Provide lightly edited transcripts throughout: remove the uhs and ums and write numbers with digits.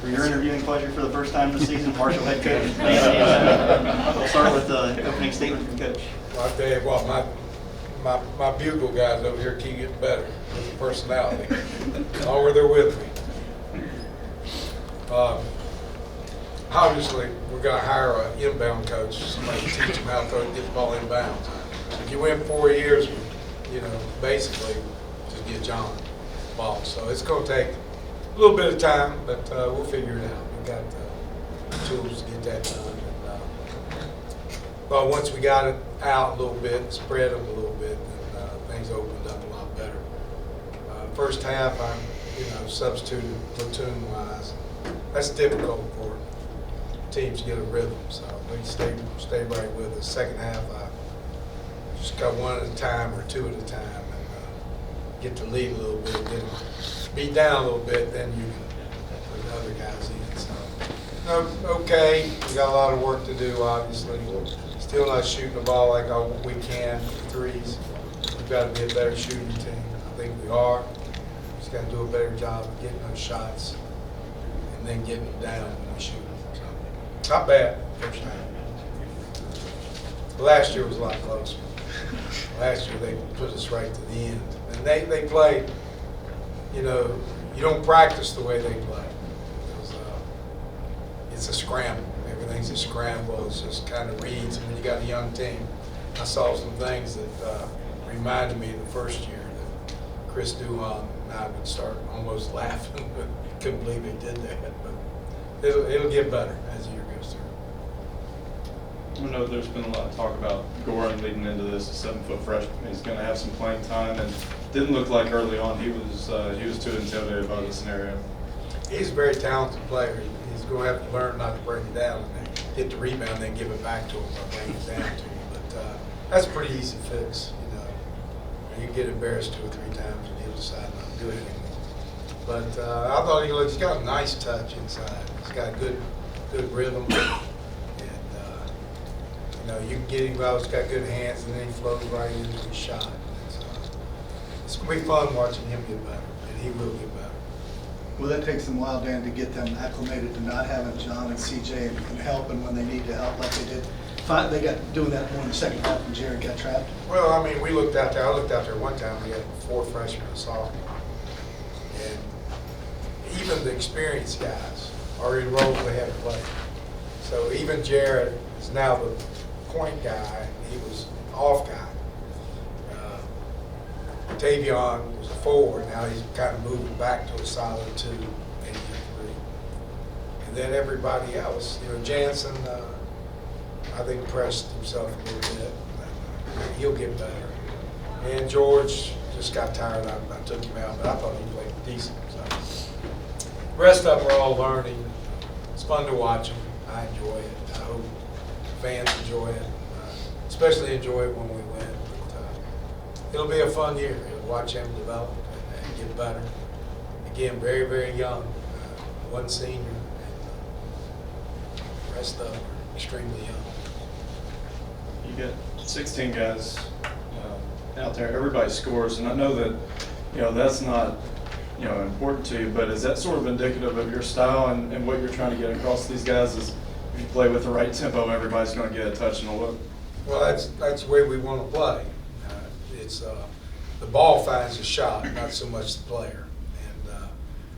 For your interviewing pleasure for the first time this season, Marshall head coach. We'll start with the opening statement from Coach. Well, I'll tell you what, my bugle guys over here keep getting better with the personality. Longer they're with me. Obviously, we're going to hire an inbound coach, somebody to teach them how to get the ball inbounds. If you win 4 years, basically just get John the ball. So it's going to take a little bit of time, but we'll figure it out. We've got the tools to get that done. But once we got it out a little bit, spread them a little bit, then things opened up a lot better. First half, I substituted platoon-wise. That's difficult for teams to get a rhythm, so we stay right with us. Second half, I just got one at a time or two at a time and get to lead a little bit, get beat down a little bit, then you can put the other guys in. So, okay, we got a lot of work to do, obviously. Still not shooting the ball like we can, threes. We've got to be a better shooting team. I think we are. Just got to do a better job of getting those shots and then getting them down when we shoot them. So, not bad, first time. Last year was a lot closer. Last year they put us right to the end. And they played, you don't practice the way they play. It's a scramble. Everything's a scramble. It's just kind of reads. And when you got a young team, I saw some things that reminded me of the first year that Chris Duhon and I would start almost laughing, but couldn't believe he did that. But it'll get better as the year goes through. I know there's been a lot of talk about Goran leading into this, a 7-foot freshman. He's going to have some playing time, and didn't look like early on he was too intimidated by the scenario. He's a very talented player. He's going to have to learn not to break it down and then get the rebound and then give it back to him or bring it down to him. But that's a pretty easy fix. You get embarrassed 2 or 3 times and he'll decide not to do it anymore. But I thought he's got a nice touch inside. He's got good rhythm. You can get him out. He's got good hands, and then he flows right into his shot. It's going to be fun watching him get better, and he will get better. Well, that takes them a while, Dan, to get them acclimated to not having John and CJ and helping when they need to help like they did. They got doing that more in the second half when Jared got trapped. Well, I mean, we looked out there. I looked out there one time. We had 4 freshmen and sophomore, and even the experienced guys are in roles they haven't played. So even Jared is now the point guy. He was off guy. Tavion was a forward. Now he's kind of moving back to a solid 2, maybe a 3. And then everybody else, Jansen, I think pressed himself a little bit. He'll get better. And George just got tired. I took him out, but I thought he played decent. So the rest of them are all learning. It's fun to watch them. I enjoy it. I hope fans enjoy it. Especially enjoy it when we win. It'll be a fun year. Watch him develop and get better. Again, very, very young. One senior. And the rest of them are extremely young. You get 16 guys out there. Everybody scores, and I know that that's not important to you. But is that sort of indicative of your style and what you're trying to get across to these guys? Is if you play with the right tempo, everybody's going to get a touch and a look. Well, that's the way we want to play. It's the ball finds a shot, not so much the player. And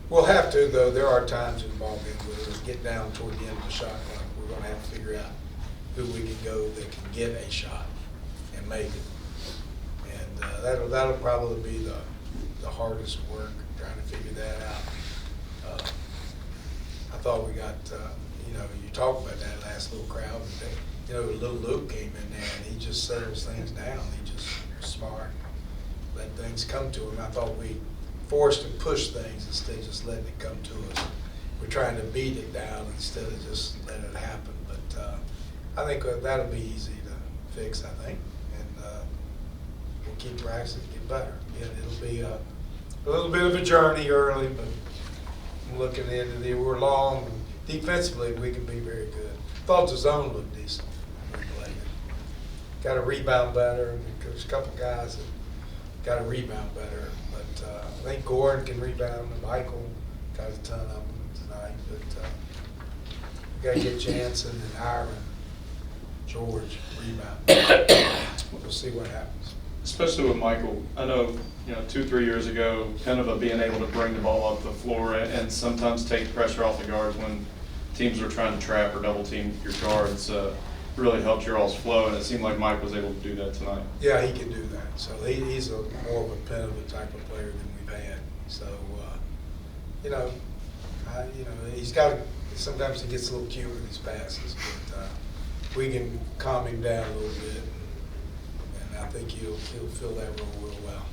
we'll have to, though. There are times in the ball game where we get down toward the end of the shot clock. We're going to have to figure out who we can go that can get a shot and make it. And that'll probably be the hardest work, trying to figure that out. I thought we got, you talked about that last little crowd. Little Luke came in there and he just settles things down. He just smart, let things come to him. I thought we forced and pushed things instead of just letting it come to us. We're trying to beat it down instead of just letting it happen. But I think that'll be easy to fix, I think. And we'll keep practicing to get better. Yeah, it'll be a little bit of a journey early, but I'm looking at the end of the year. We're long. Defensively, we can be very good. Thought the zone looked decent. Got to rebound better. There's a couple guys that got to rebound better. But I think Gordon can rebound. And Michael got a ton of them tonight. But Got to get Jansen and Iron, George, rebound. We'll see what happens. Especially with Michael, I know, 2-3 years ago, kind of being able to bring the ball up the floor and sometimes take pressure off the guards when teams were trying to trap or double team your guards, really helped your all's flow, and it seemed like Mike was able to do that tonight. Yeah, he can do that. So he's more of a penalty type of player than we've had. So, he's got to, sometimes he gets a little cute with his passes, but we can calm him down a little bit, and I think he'll fill that role real well.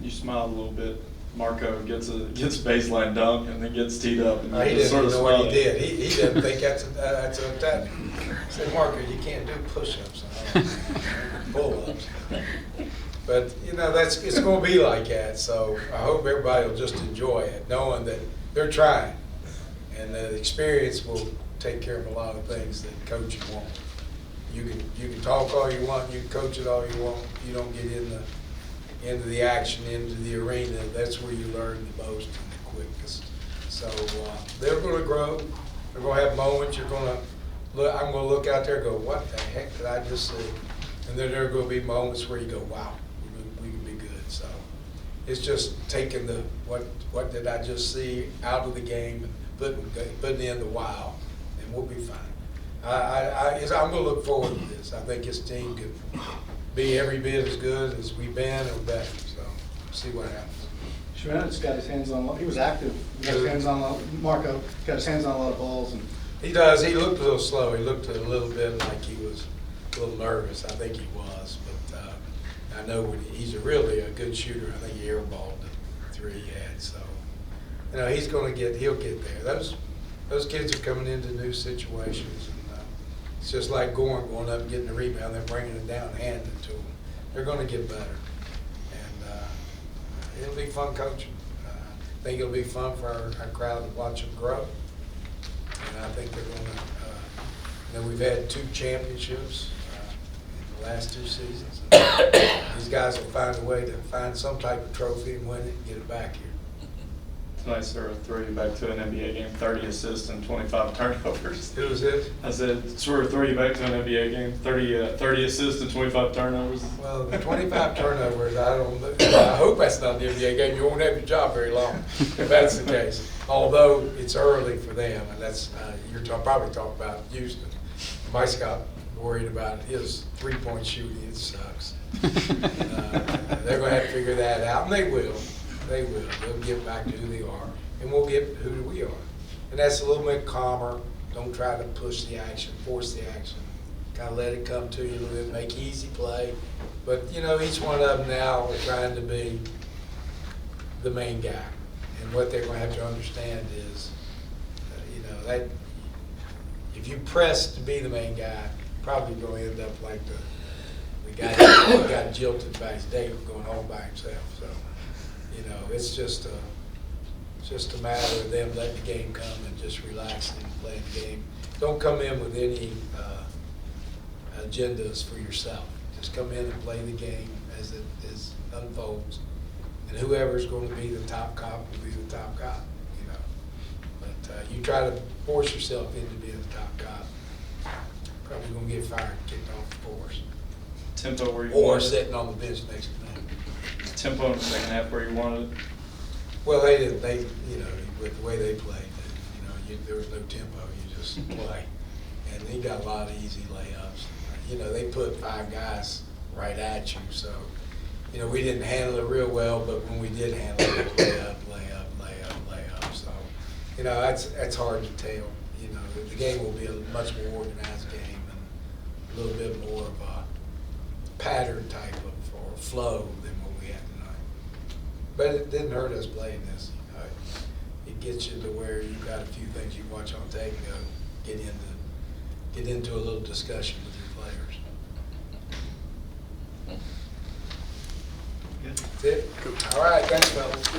You smiled a little bit. Marco gets a baseline dunk and then gets teed up. And He just didn't sort of know what he smiled. did. He didn't think that's a technique. I said, Marco, you can't do push-ups, pull-ups. But, it's going to be like that, so I hope everybody will just enjoy it, knowing that they're trying. And the experience will take care of a lot of things that coaching won't. You can talk all you want, you can coach it all you want, you don't get into the action, into the arena. That's where you learn the most and the quickest. So they're going to grow. They're going to have moments. I'm going to look out there and go, what the heck did I just see? And then there are going to be moments where you go, wow, we can be good. So it's just taking the what did I just see out of the game and putting in the wow, and we'll be fine. I'm going to look forward to this. I think his team could be every bit as good as we've been or better. So see what happens. Shred's got his hands on, he was active, got his hands on, Marco got his hands on a lot of balls. And He does. He looked a little slow. He looked a little bit like he was a little nervous. I think he was, but I know he's really a good shooter. I think he airballed the 3 he had. So he'll get there. Those kids are coming into new situations, and it's just like going up and getting the rebound, then bringing it down, and handing it to them. They're going to get better, and it'll be fun coaching. I think it'll be fun for our crowd to watch them grow. And I think they're going to, we've had 2 championships in the last 2 seasons. These guys will find a way to find some type of trophy and win it and get it back here. Tonight, sir, throw you back to an NBA game, 30 assists and 25 turnovers. Who was it? I said, sort of throw you back to an NBA game, 30 assists and 25 turnovers. Well, the 25 turnovers, I hope that's not an NBA game. You won't have your job very long if that's the case. Although it's early for them, and that's you're probably talking about Houston. Mike's got worried about his 3-point shooting. It sucks. They're going to have to figure that out, and they will. They will. They'll get back to who they are, and we'll get who we are. And that's a little bit calmer. Don't try to push the action, force the action. Kind of let it come to you a little bit, make easy play. But, each one of them now are trying to be the main guy. And what they're going to have to understand is, that if you press to be the main guy, probably going to end up like the guy who got jilted by his date going home by himself. So, it's just a matter of them letting the game come and just relaxing and playing the game. Don't come in with any agendas for yourself. Just come in and play the game as it unfolds. And whoever's going to be the top cop will be the top cop, But you try to force yourself into being the top cop, probably going to get fired and kicked off the force. Tempo where you Or wanted sitting on the bench next to them. Tempo in the second half where you wanted it. Well, they didn't. With the way they played, there was no tempo. You just play, and they got a lot of easy layups. They put 5 guys right at you, so we didn't handle it real well. But when we did handle it, layup. So that's hard to tell. The game will be a much more organized game and a little bit more of a pattern type of or flow than what we had tonight. But it didn't hurt us playing this. It gets you to where you've got a few things you watch on tape and go get into a little discussion with your players. Good. That's it? All right, thanks, fellas.